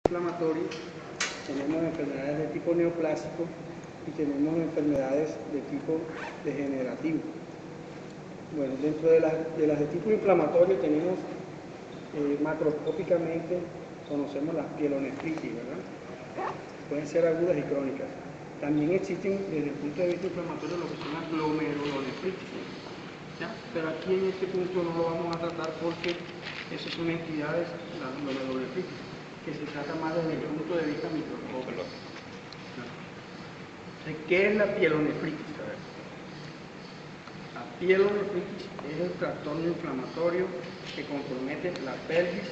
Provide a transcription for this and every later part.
inflamatorio, tenemos enfermedades de tipo neoplásico y tenemos enfermedades de tipo degenerativo. Bueno, dentro de las de tipo inflamatorio tenemos macroscópicamente, conocemos las pielonefritis, ¿verdad? Pueden ser agudas y crónicas. También existen desde el punto de vista inflamatorio lo que son las glomerulonefritis, ¿ya? Pero aquí en este punto no lo vamos a tratar porque esas son entidades, las glomerulonefritis, que se trata más desde el punto de vista microscópico. ¿Qué es la pielonefritis? A ver. La pielonefritis es el trastorno inflamatorio que compromete la pelvis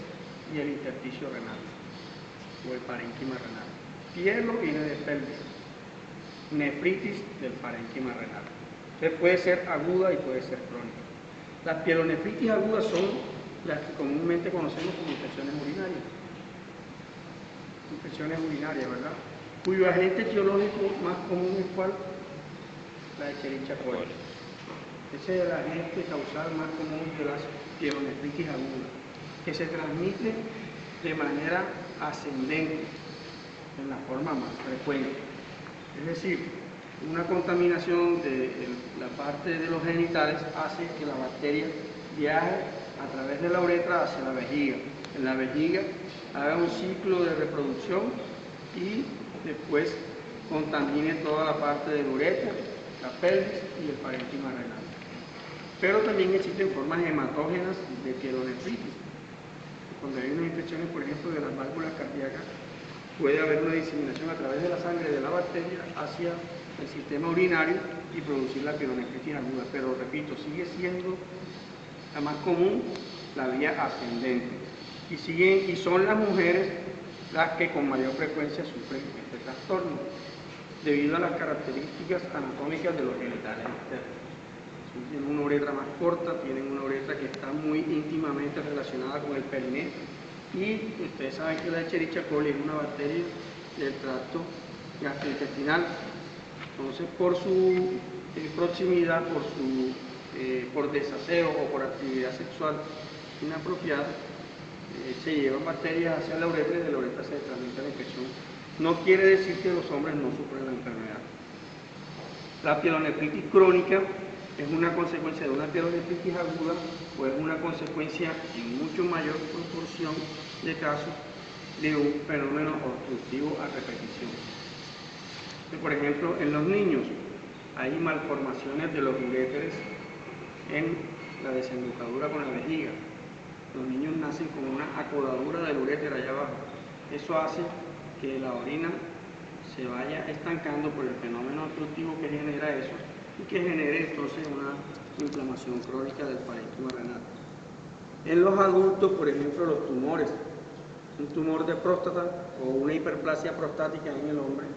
y el intersticio renal o el parénquima renal. Pielo viene de pelvis, nefritis del parénquima renal. Entonces puede ser aguda y puede ser crónica. Las pielonefritis agudas son las que comúnmente conocemos como infecciones urinarias. Infecciones urinarias, ¿verdad? Cuyo agente etiológico más común es ¿cuál? La Escherichia coli. Ese es el agente causal más común de las pielonefritis agudas, que se transmite de manera ascendente, en la forma más frecuente. Es decir, una contaminación de la parte de los genitales hace que la bacteria viaje a través de la uretra hacia la vejiga. En la vejiga haga un ciclo de reproducción y después contamine toda la parte del uretra, la pelvis y el parénquima renal. Pero también existen formas hematógenas de pielonefritis. Cuando hay unas infecciones, por ejemplo, de las válvulas cardíacas, puede haber una diseminación a través de la sangre de la bacteria hacia el sistema urinario y producir la pielonefritis aguda. Pero repito, sigue siendo la más común la vía ascendente. Y son las mujeres las que con mayor frecuencia sufren este trastorno, debido a las características anatómicas de los genitales externos. Tienen una uretra más corta, tienen una uretra que está muy íntimamente relacionada con el periné, y ustedes saben que la Escherichia coli es una bacteria del tracto gastrointestinal. Entonces, por su proximidad, por desaseo o por actividad sexual inapropiada, se llevan bacterias hacia la uretra y de la uretra se transmite la infección. No quiere decir que los hombres no sufren la enfermedad. La pielonefritis crónica es una consecuencia de una pielonefritis aguda o es una consecuencia en mucho mayor proporción de casos de un fenómeno obstructivo a repetición. Por ejemplo, en los niños hay malformaciones de los uréteres en la desembocadura con la vejiga. Los niños nacen con una acodadura del uréter allá abajo. Eso hace que la orina se vaya estancando por el fenómeno obstructivo que genera eso y que genere entonces una inflamación crónica del parénquima renal. En los adultos, por ejemplo, los tumores, un tumor de próstata o una hiperplasia prostática en el hombre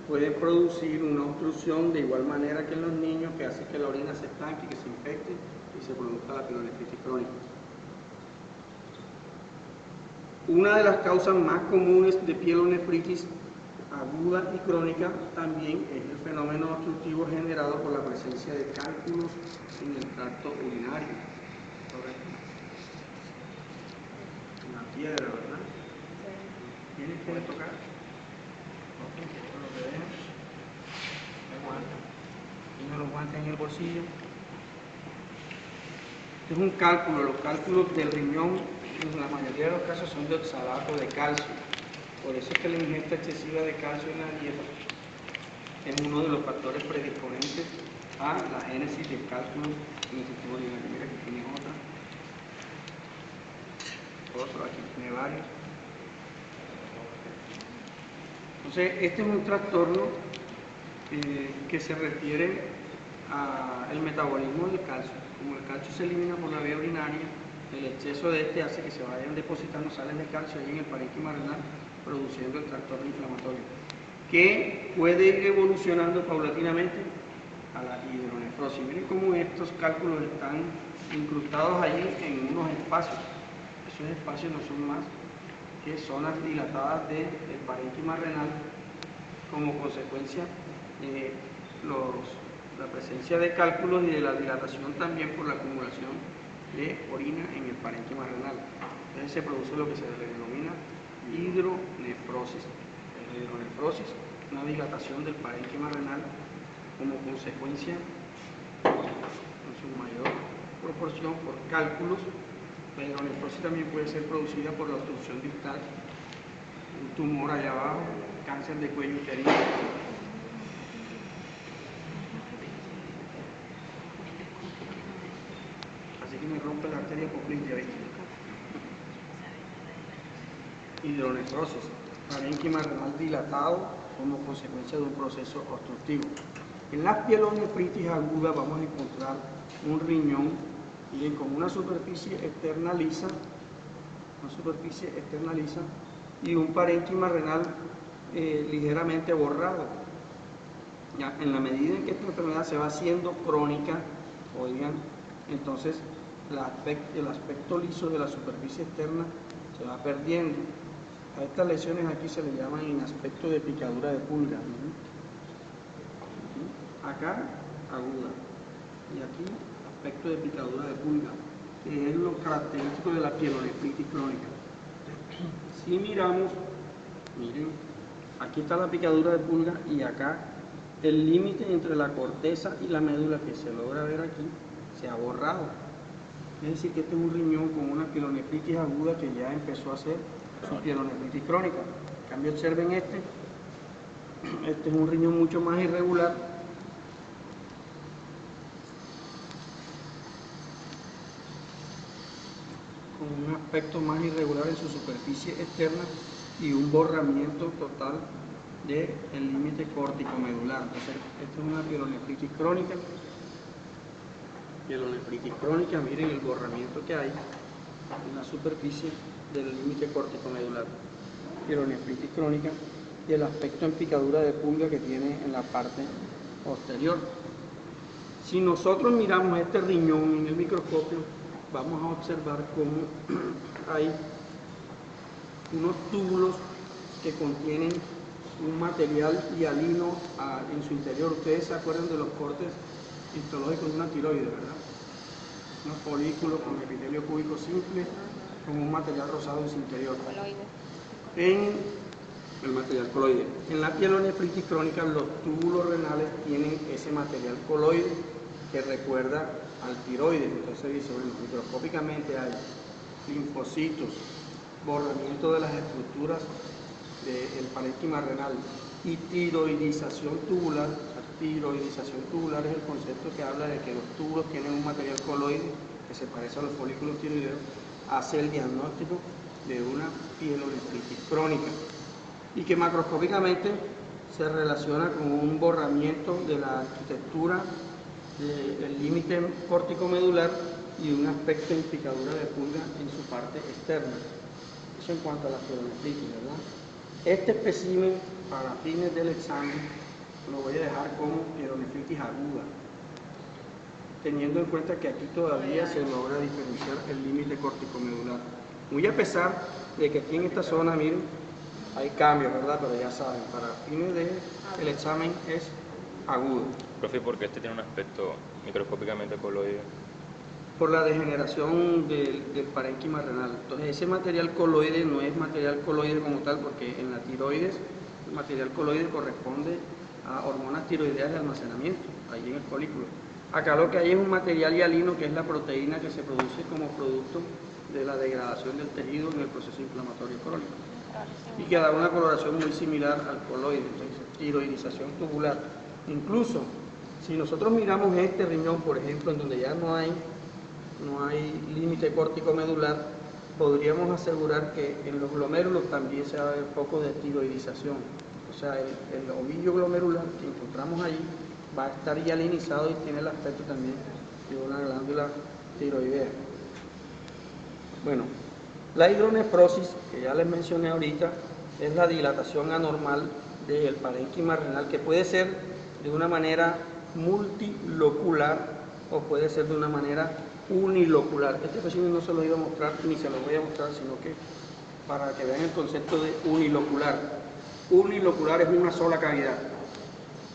pueden producir una obstrucción de igual manera que en los niños, que hace que la orina se estanque, que se infecte y se produzca la pielonefritis crónica. Una de las causas más comunes de pielonefritis aguda y crónica también es el fenómeno obstructivo generado por la presencia de cálculos en el tracto urinario. Una piedra, ¿verdad? ¿Tienes que tocar? Ok, eso lo que dejan. Tiene los guantes en el bolsillo. Este es un cálculo. Los cálculos del riñón en la mayoría de los casos son de oxalato de calcio. Por eso es que la ingesta excesiva de calcio en la dieta es uno de los factores predisponentes a la génesis de cálculos en el sistema urinario. Mira que tiene otro, aquí tiene varios. Entonces, este es un trastorno que se refiere al metabolismo del calcio. Como el calcio se elimina por la vía urinaria, el exceso de este hace que se vayan depositando sales de calcio ahí en el parénquima renal, produciendo el trastorno inflamatorio, que puede ir evolucionando paulatinamente a la hidronefrosis. Miren cómo estos cálculos están incrustados allí en unos espacios. Esos espacios no son más que zonas dilatadas del parénquima renal como consecuencia de la presencia de cálculos y de la dilatación también por la acumulación de orina en el parénquima renal. Entonces se produce lo que se denomina hidronefrosis. La hidronefrosis, una dilatación del parénquima renal como consecuencia, en su mayor proporción, por cálculos. La hidronefrosis también puede ser producida por la obstrucción distal, un tumor allá abajo, cáncer de cuello uterino. Así que me rompe la arteria poplitea, ¿viste? Hidronefrosis, parénquima renal dilatado como consecuencia de un proceso obstructivo. En la pielonefritis aguda vamos a encontrar un riñón, miren, con una superficie externa lisa, y un parénquima renal ligeramente borrado. Ya, en la medida en que esta enfermedad se va haciendo crónica, oigan, entonces el aspecto liso de la superficie externa se va perdiendo. A estas lesiones aquí se le llaman en aspecto de picadura de pulga. Acá, aguda. Y aquí, aspecto de picadura de pulga, que es lo característico de la pielonefritis crónica. Si miramos, miren, aquí está la picadura de pulga y acá el límite entre la corteza y la médula que se logra ver aquí se ha borrado. Es decir, que este es un riñón con una pielonefritis aguda que ya empezó a hacer su pielonefritis crónica. En cambio, observen este es un riñón mucho más irregular, con un aspecto más irregular en su superficie externa y un borramiento total del límite córtico-medular. Entonces, esta es una pielonefritis crónica. Pielonefritis crónica, miren el borramiento que hay en la superficie del límite córtico-medular. Pielonefritis crónica y el aspecto en picadura de pulga que tiene en la parte posterior. Si nosotros miramos este riñón en el microscopio, vamos a observar cómo hay unos túbulos que contienen un material hialino en su interior. Ustedes se acuerdan de los cortes histológicos de una tiroides, ¿verdad? Unos folículos con epitelio cúbico simple, con un material rosado en su interior. En el material coloide. En la pielonefritis crónica, los túbulos renales tienen ese material coloide que recuerda al tiroides. Entonces dice, bueno, microscópicamente hay linfocitos, borramiento de las estructuras del parénquima renal y tiroidización tubular. La tiroidización tubular es el concepto que habla de que los túbulos tienen un material coloide que se parece a los folículos tiroideos, hace el diagnóstico de una pielonefritis crónica y que macroscópicamente se relaciona con un borramiento de la arquitectura del límite córtico-medular y un aspecto en picadura de pulga en su parte externa. Eso en cuanto a la pielonefritis, ¿verdad? Este espécimen, para fines del examen, lo voy a dejar como pielonefritis aguda, teniendo en cuenta que aquí todavía se logra diferenciar el límite córtico-medular. Muy a pesar de que aquí en esta zona, miren, hay cambios, ¿verdad? Pero ya saben, para fines del examen es agudo. Profe, ¿por qué este tiene un aspecto microscópicamente coloide? Por la degeneración del parénquima renal. Entonces, ese material coloide no es material coloide como tal, porque en la tiroides el material coloide corresponde a hormonas tiroideas de almacenamiento, ahí en el folículo. Acá lo que hay es un material hialino, que es la proteína que se produce como producto de la degradación del tejido en el proceso inflamatorio crónico, y que da una coloración muy similar al coloide. Entonces, tiroidización tubular. Incluso, si nosotros miramos este riñón, por ejemplo, en donde ya no hay límite córtico-medular, podríamos asegurar que en los glomérulos también se va a ver poco de tiroidización. O sea, el ovillo glomerular que encontramos ahí va a estar hialinizado y tiene el aspecto también de una glándula tiroidea. Bueno, la hidronefrosis, que ya les mencioné ahorita, es la dilatación anormal del parénquima renal, que puede ser de una manera multilocular o puede ser de una manera unilocular. Este espécimen no se lo iba a mostrar ni se lo voy a mostrar, sino que para que vean el concepto de unilocular. Unilocular es una sola cavidad.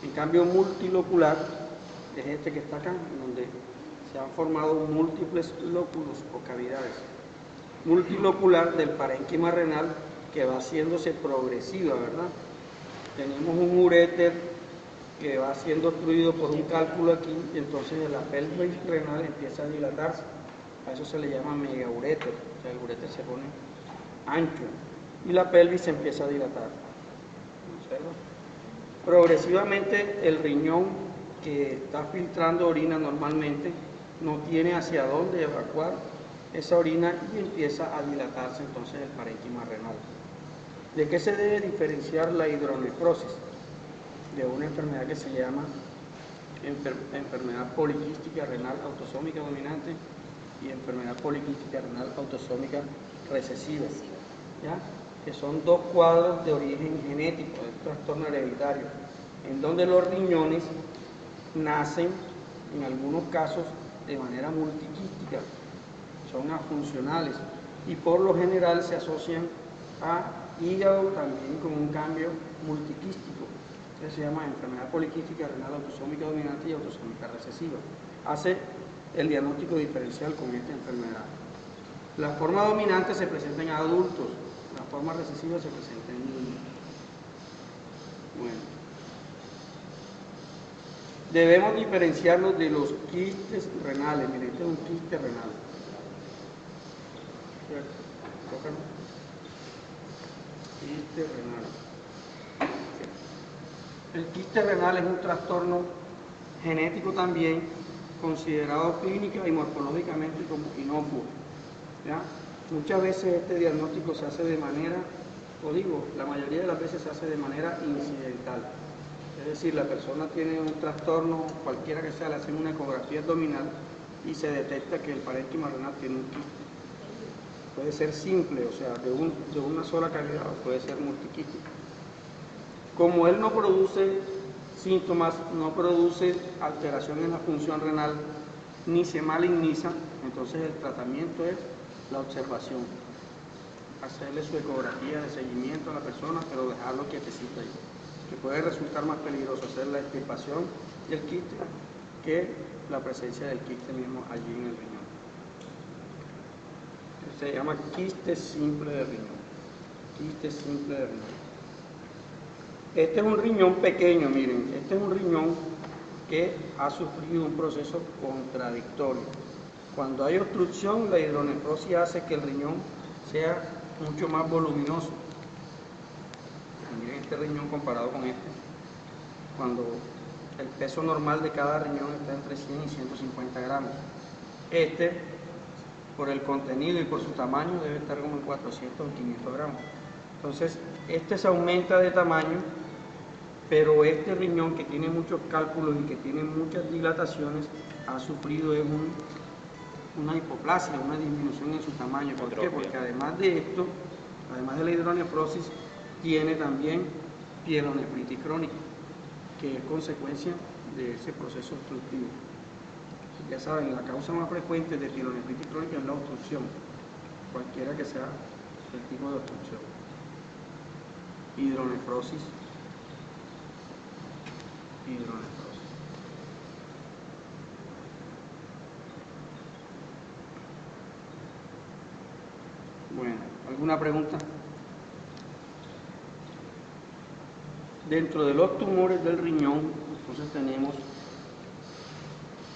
En cambio, multilocular es este que está acá, en donde se han formado múltiples lóculos o cavidades. Multilocular del parénquima renal que va haciéndose progresiva, ¿verdad? Tenemos un uréter que va siendo obstruido por un cálculo aquí, y entonces la pelvis renal empieza a dilatarse. A eso se le llama megauréter, o sea, el uréter se pone ancho y la pelvis se empieza a dilatar. ¿Observa? Progresivamente el riñón que está filtrando orina normalmente no tiene hacia dónde evacuar esa orina y empieza a dilatarse entonces el parénquima renal. ¿De qué se debe diferenciar la hidronefrosis? De una enfermedad que se llama enfermedad poliquística renal autosómica dominante y enfermedad poliquística renal autosómica recesiva, ¿ya? Que son dos cuadros de origen genético, de trastorno hereditario, en donde los riñones nacen, en algunos casos, de manera multiquística, son afuncionales y por lo general se asocian a hígado también con un cambio multiquístico. Eso se llama enfermedad poliquística renal autosómica dominante y autosómica recesiva. Hace el diagnóstico diferencial con esta enfermedad. La forma dominante se presenta en adultos, la forma recesiva se presenta en niños. Bueno. Debemos diferenciarlos de los quistes renales. Miren, este es un quiste renal. Quiste renal. El quiste renal es un trastorno genético también, considerado clínica y morfológicamente como inocuo, ¿ya? Muchas veces este diagnóstico se hace de manera, la mayoría de las veces se hace de manera incidental. Es decir, la persona tiene un trastorno, cualquiera que sea, le hacen una ecografía abdominal y se detecta que el parénquima renal tiene un quiste. Puede ser simple, o sea, de una sola cavidad, o puede ser multiquístico. Como él no produce síntomas, no produce alteración en la función renal, ni se maligniza, entonces el tratamiento es la observación. Hacerle su ecografía de seguimiento a la persona, pero dejarlo quietecito ahí. Que puede resultar más peligroso hacer la extirpación del quiste que la presencia del quiste mismo allí en el riñón. Se llama quiste simple de riñón. Quiste simple de riñón. Este es un riñón pequeño, miren, este es un riñón que ha sufrido un proceso contradictorio. Cuando hay obstrucción, la hidronefrosis hace que el riñón sea mucho más voluminoso. Miren este riñón comparado con este. Cuando el peso normal de cada riñón está entre 100 y 150 gramos. Este, por el contenido y por su tamaño, debe estar como en 400 o 500 gramos. Entonces, este se aumenta de tamaño, pero este riñón que tiene muchos cálculos y que tiene muchas dilataciones, ha sufrido una hipoplasia, una disminución en su tamaño. ¿Por qué? Porque además de esto, además de la hidronefrosis, tiene también pielonefritis crónica, que es consecuencia de ese proceso obstructivo. Ya saben, la causa más frecuente de pielonefritis crónica es la obstrucción, cualquiera que sea el tipo de obstrucción. Hidronefrosis. Bueno, ¿alguna pregunta? Dentro de los tumores del riñón, entonces tenemos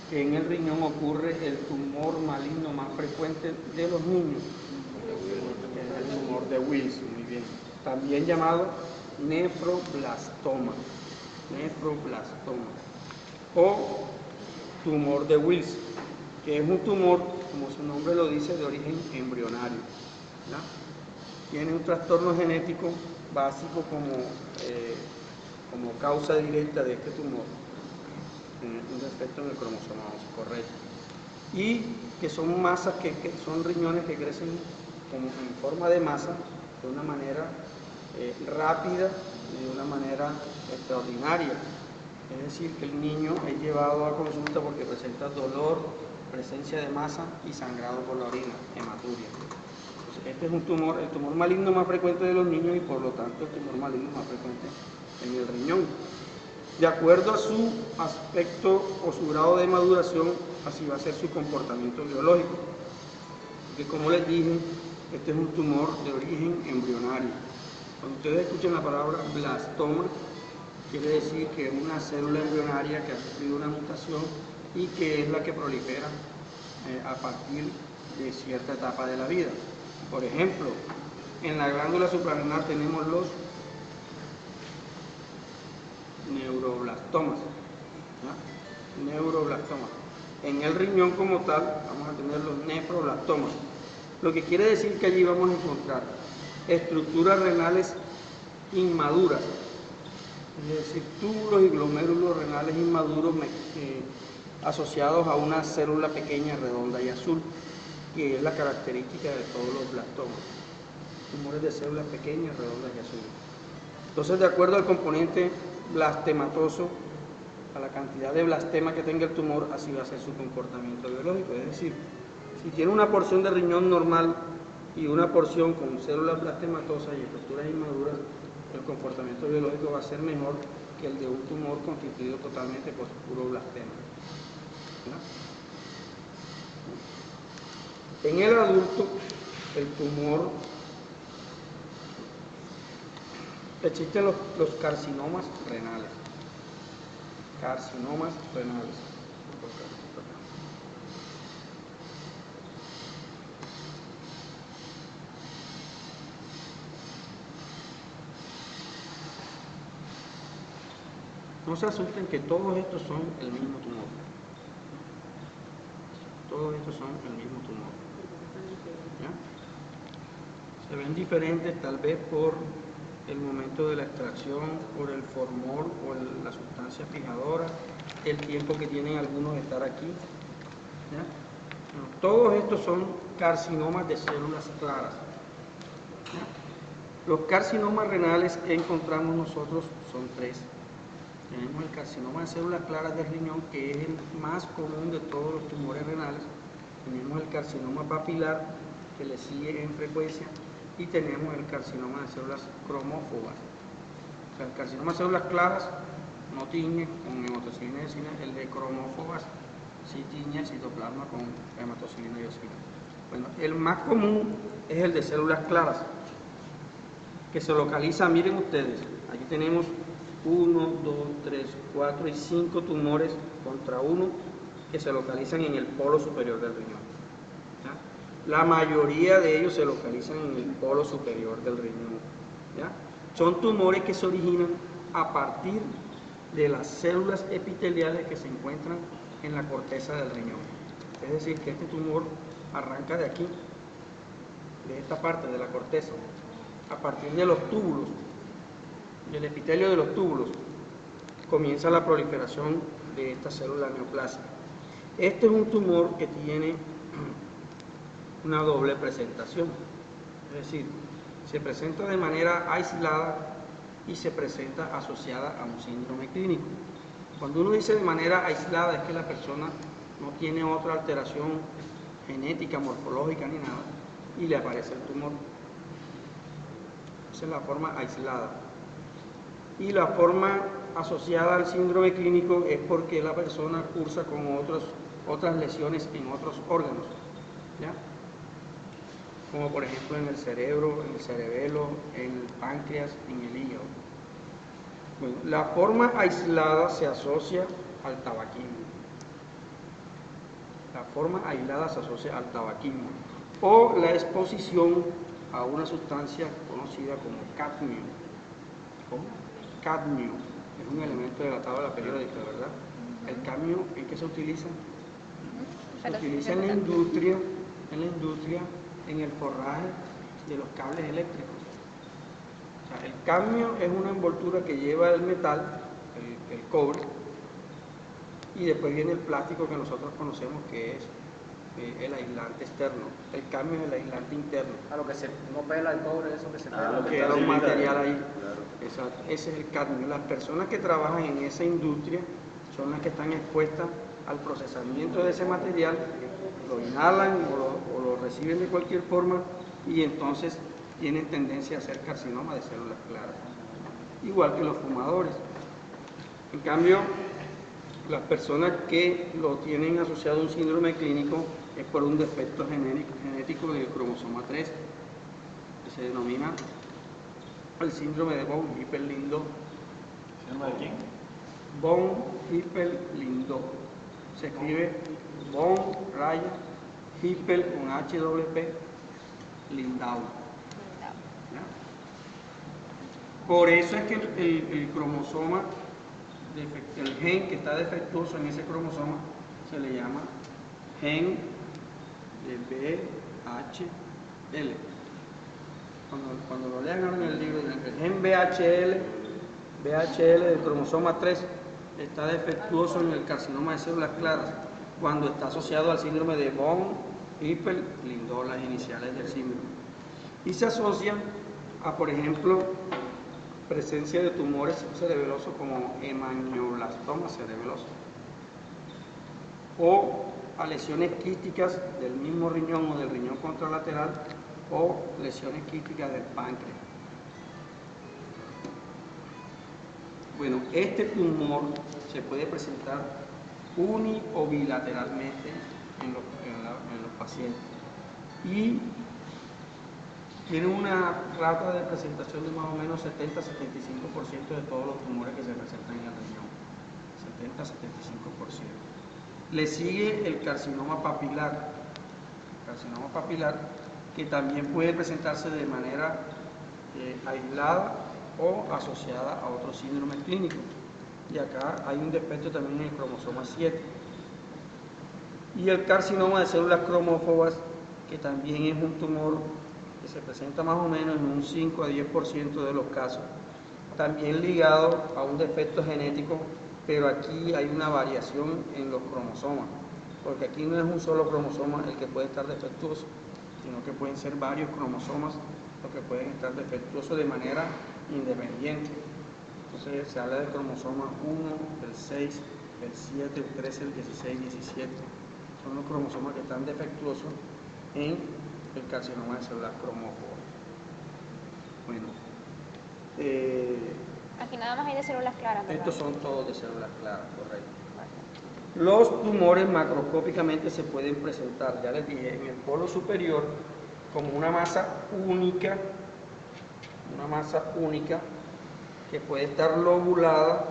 que en el riñón ocurre el tumor maligno más frecuente de los niños, el tumor de Wilson, muy bien, también llamado nefroblastoma, o tumor de Wilson, que es un tumor, como su nombre lo dice, de origen embrionario, ¿ya? Tiene un trastorno genético básico como causa directa de este tumor, un defecto en el cromosoma 11, correcto, y que son masas, que son riñones que crecen como en forma de masa, de una manera rápida y de una manera extraordinaria. Es decir, que el niño es llevado a consulta porque presenta dolor, presencia de masa y sangrado por la orina, hematuria. Entonces, este es un tumor, el tumor maligno más frecuente de los niños y por lo tanto el tumor maligno más frecuente en el riñón. De acuerdo a su aspecto o su grado de maduración, así va a ser su comportamiento biológico. Porque como les dije, Este es un tumor de origen embrionario. Cuando ustedes escuchen la palabra blastoma, quiere decir que es una célula embrionaria que ha sufrido una mutación y que es la que prolifera a partir de cierta etapa de la vida. Por ejemplo, en la glándula suprarrenal tenemos los neuroblastomas, ¿ya? Neuroblastomas. En el riñón como tal vamos a tener los nefroblastomas, lo que quiere decir que allí vamos a encontrar estructuras renales inmaduras, es decir, túbulos y glomérulos renales inmaduros asociados a una célula pequeña, redonda y azul, que es la característica de todos los blastomas, tumores de células pequeñas, redondas y azules. Entonces, de acuerdo al componente blastematoso, a la cantidad de blastema que tenga el tumor, así va a ser su comportamiento biológico. Es decir, si tiene una porción de riñón normal y una porción con células blastematosas y estructuras inmaduras, el comportamiento biológico va a ser mejor que el de un tumor constituido totalmente por puro blastema. ¿No? En el adulto, el tumor, existen los carcinomas renales. Carcinomas renales. No se asusten que todos estos son el mismo tumor. Todos estos son el mismo tumor. ¿Ya? Se ven diferentes tal vez por el momento de la extracción, por el formol o la sustancia fijadora, el tiempo que tienen algunos de estar aquí. ¿Ya? Bueno, todos estos son carcinomas de células claras. ¿Ya? Los carcinomas renales que encontramos nosotros son tres. Tenemos el carcinoma de células claras del riñón, que es el más común de todos los tumores renales. Tenemos el carcinoma papilar, que le sigue en frecuencia, y tenemos el carcinoma de células cromófogas. O sea, el carcinoma de células claras no tiñe con hematocilina y eosina, el de cromófogas sí tiñe el citoplasma con hematocilina y eosina. Bueno, el más común es el de células claras, que se localiza, miren ustedes, aquí tenemos 1, 2, 3, 4 y 5 tumores contra uno que se localizan en el polo superior del riñón. ¿Ya? La mayoría de ellos se localizan en el polo superior del riñón. ¿Ya? Son tumores que se originan a partir de las células epiteliales que se encuentran en la corteza del riñón. Es decir, que este tumor arranca de aquí, de esta parte de la corteza, a partir de los túbulos, del epitelio de los túbulos, comienza la proliferación de esta célula neoplásica. Este es un tumor que tiene una doble presentación, es decir, se presenta de manera aislada y se presenta asociada a un síndrome clínico. Cuando uno dice de manera aislada es que la persona no tiene otra alteración genética, morfológica ni nada, y le aparece el tumor. Esa es la forma aislada. Y la forma asociada al síndrome clínico es porque la persona cursa con otras lesiones en otros órganos, ¿ya? Como por ejemplo en el cerebro, en el cerebelo, en el páncreas, en el hígado. Bueno, la forma aislada se asocia al tabaquismo. La forma aislada se asocia al tabaquismo o la exposición a una sustancia conocida como cadmio. ¿Cómo? Cadmio es un elemento de la tabla periódica, ¿verdad? El cadmio, ¿en qué se utiliza? Se utiliza en la industria, en el forraje de los cables eléctricos. O sea, el cadmio es una envoltura que lleva el metal, el cobre, y después viene el plástico que nosotros conocemos que es el aislante externo. El cadmio es el aislante interno. A lo que se no pela el cobre, eso que se pela. Lo que queda un material ahí. Claro. Exacto. Ese es el cadmio. Las personas que trabajan en esa industria son las que están expuestas al procesamiento de ese material, lo inhalan o lo reciben de cualquier forma y entonces tienen tendencia a hacer carcinoma de células claras. Igual que los fumadores. En cambio, las personas que lo tienen asociado a un síndrome clínico es por un defecto genético del cromosoma 3 se denomina el síndrome de von Hippel-Lindau. ¿Síndrome de quién? Von Hippel-Lindau. Se escribe von raya Hippel con HWP Lindau. ¿Ya? Por eso es que el cromosoma, el gen que está defectuoso en ese cromosoma, se le llama gen de VHL. Cuando lo lean ahora en el libro, el gen VHL del cromosoma 3 está defectuoso en el carcinoma de células claras cuando está asociado al síndrome de von Hippel-Lindau, las iniciales del síndrome. Y se asocia a, por ejemplo, presencia de tumores cerebelosos como hemangioblasoma cerebeloso o a lesiones quísticas del mismo riñón o del riñón contralateral o lesiones quísticas del páncreas. Bueno, este tumor se puede presentar uni o bilateralmente en los pacientes y tiene una rata de presentación de más o menos 70-75% de todos los tumores que se presentan en el riñón. 70-75%. Le sigue el carcinoma papilar. Carcinoma papilar que también puede presentarse de manera aislada o asociada a otro síndrome clínico. Y acá hay un defecto también en el cromosoma 7. Y el carcinoma de células cromófobas, que también es un tumor que se presenta más o menos en un 5 a 10% de los casos, también ligado a un defecto genético, pero aquí hay una variación en los cromosomas, porque aquí no es un solo cromosoma el que puede estar defectuoso, sino que pueden ser varios cromosomas los que pueden estar defectuosos de manera independiente. Entonces se habla del cromosoma 1, el 6, el 7, el 13, el 16, 17. Son los cromosomas que están defectuosos en el carcinoma de células cromófobas. Bueno, aquí nada más hay de células claras, ¿verdad? estos son todos de células claras, correcto. Los tumores macroscópicamente se pueden presentar, ya les dije, en el polo superior como una masa única que puede estar lobulada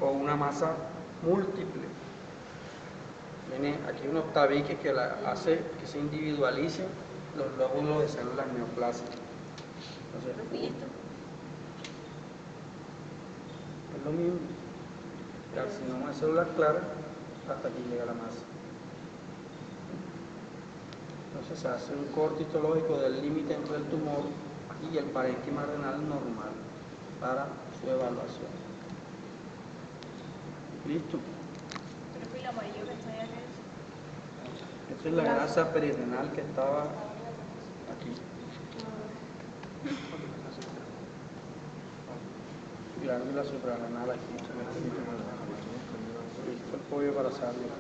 o una masa múltiple. Tiene aquí unos tabiques que hace que se individualicen los lóbulos de células neoplásicas. Entonces, es lo mismo. Carcinoma de células claras hasta aquí llega la masa. Entonces se hace un corte histológico del límite entre el tumor y el parénquima renal normal para su evaluación. ¿Listo? Pero el amarillo que está allá, ¿qué es? Esta es la grasa perirenal que estaba aquí. Glándula suprarrenal aquí. Listo el pollo para salir.